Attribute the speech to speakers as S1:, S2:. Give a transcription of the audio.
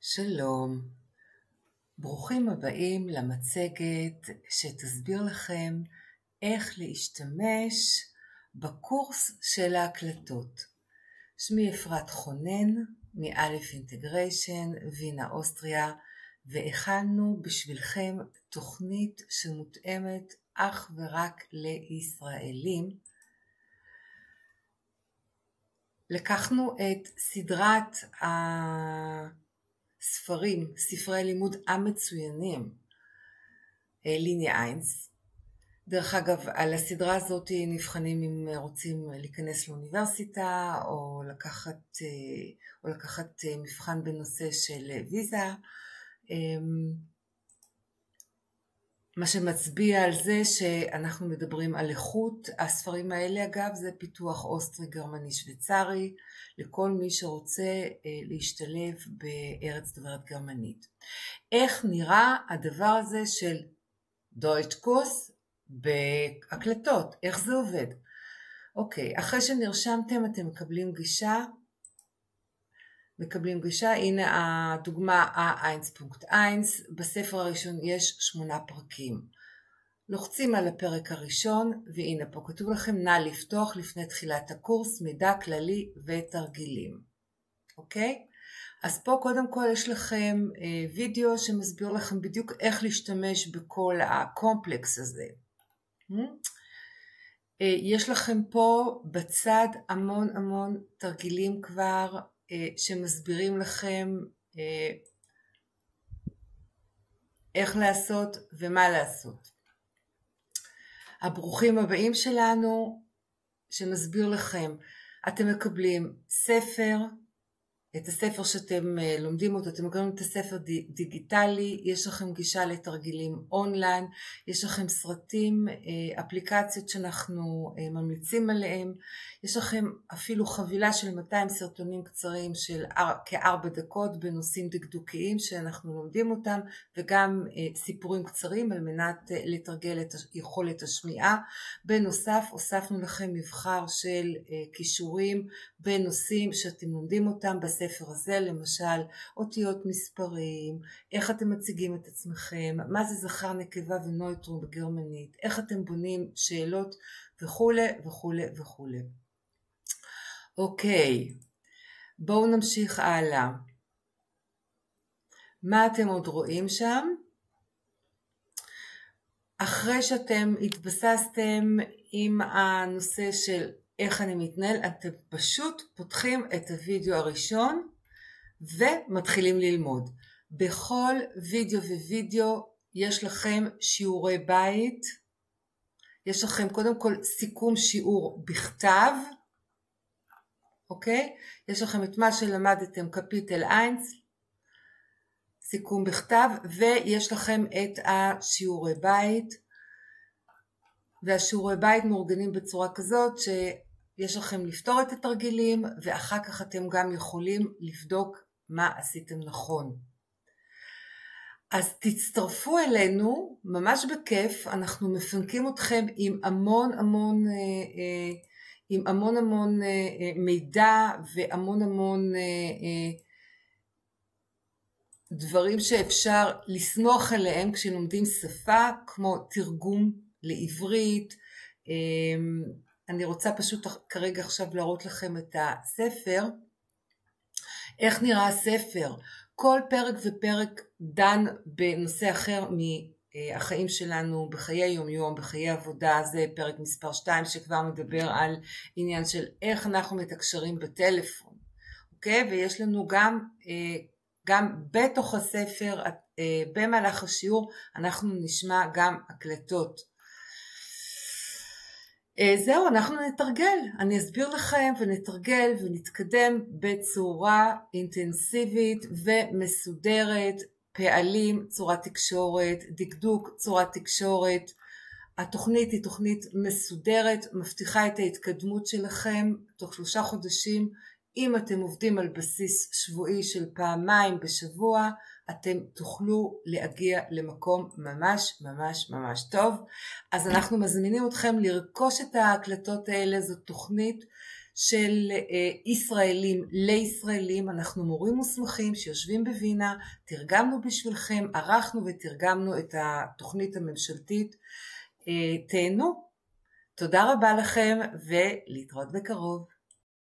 S1: שלום, ברוכים הבאים למצגת שתסביר לכם איך להשתמש בקורס של ההקלטות. שמי אפרת חונן מאלף אינטגריישן, וינה אוסטריה, והכנו בשבילכם תוכנית שמותאמת אך ורק לישראלים. לקחנו את סדרת ספרי לימוד המצוינים, ליניה 1. דרך אגב, על הסדרה הזאת נבחנים אם רוצים להיכנס לאוניברסיטה או לקחת מבחן בנושא של ויזה, מה שמצביע על זה שאנחנו מדברים על איכות. הספרים האלה אגב זה פיתוח אוסטרי, גרמני, שוויצרי, לכל מי שרוצה להשתלב בארץ דוברת גרמנית. איך נראה הדבר הזה של דויטשקורס בהקלטות? איך זה עובד? אוקיי, אחרי שנרשמתם אתם מקבלים גישה, הנה הדוגמה ה1.1, בספר הראשון יש 8 פרקים. לוחצים על הפרק הראשון, והנה פה כתוב לכם נא לפתוח לפני תחילת הקורס מידע כללי ותרגילים. אוקיי? אז פה קודם כל יש לכם וידאו שמסביר לכם בדיוק איך להשתמש בכל הקומפלקס הזה. יש לכם פה בצד המון תרגילים כבר, שמסבירים לכם איך לעשות ומה לעשות. הברוכים הבאים שלנו שמסביר לכם, אתם מקבלים ספר, את הספר שאתם לומדים אותו, אתם מקבלים את הספר דיגיטלי, יש לכם גישה לתרגילים אונליין, יש לכם סרטים, אפליקציות שאנחנו ממליצים עליהם, יש לכם אפילו חבילה של 200 סרטונים קצרים של כ4 דקות בנושאים דקדוקיים שאנחנו לומדים אותם, וגם סיפורים קצרים על מנת לתרגל את יכולת השמיעה. בנוסף הוספנו לכם מבחר של קישורים בנושאים שאתם לומדים אותם בספר הזה, למשל אותיות מספרים, איך אתם מציגים את עצמכם, מה זה זכר נקבה ונויטרון בגרמנית, איך אתם בונים שאלות וכו'. אוקיי, בואו נמשיך הלאה. מה אתם עוד רואים שם? אחרי שאתם התבססתם עם הנושא של איך אני מתנהל, אתם פשוט פותחים את הוידאו הראשון ומתחילים ללמוד. בכל וידאו יש לכם שיעורי בית, יש לכם קודם כל סיכום שיעור בכתב, אוקיי? יש לכם את מה שלמדתם קפיטל 1, סיכום בכתב, ויש לכם את השיעורי בית, והשיעורי בית מאורגנים בצורה כזאת שיש לכם לפתור את התרגילים, ואחר כך אתם גם יכולים לבדוק מה עשיתם נכון. אז תצטרפו אלינו, ממש בכיף, אנחנו מפנקים אתכם עם המון מידע והמון דברים שאפשר לסמוך עליהם כשלומדים שפה, כמו תרגום לעברית. אני רוצה פשוט כרגע עכשיו להראות לכם את הספר. איך נראה הספר? כל פרק ופרק דן בנושא אחר מהחיים שלנו, בחיי יום-יום, בחיי עבודה. זה פרק מספר 2 שכבר מדבר על עניין של איך אנחנו מתקשרים בטלפון. אוקיי? ויש לנו גם בתוך הספר, במהלך השיעור, אנחנו נשמע גם הקלטות. זהו, אנחנו נתרגל, אני אסביר לכם ונתרגל ונתקדם בצורה אינטנסיבית ומסודרת, פעלים, צורת תקשורת, דקדוק, צורת תקשורת. התוכנית היא תוכנית מסודרת, מבטיחה את ההתקדמות שלכם תוך 3 חודשים. אם אתם עובדים על בסיס שבועי של 2 פעמים בשבוע, אתם תוכלו להגיע למקום ממש טוב. אז אנחנו מזמינים אתכם לרכוש את ההקלטות האלה. זו תוכנית של ישראלים לישראלים. אנחנו מורים מוסמכים שיושבים בווינה, תרגמנו בשבילכם, ערכנו ותרגמנו את התוכנית הממשלתית. תהנו. תודה רבה לכם ולהתראות בקרוב.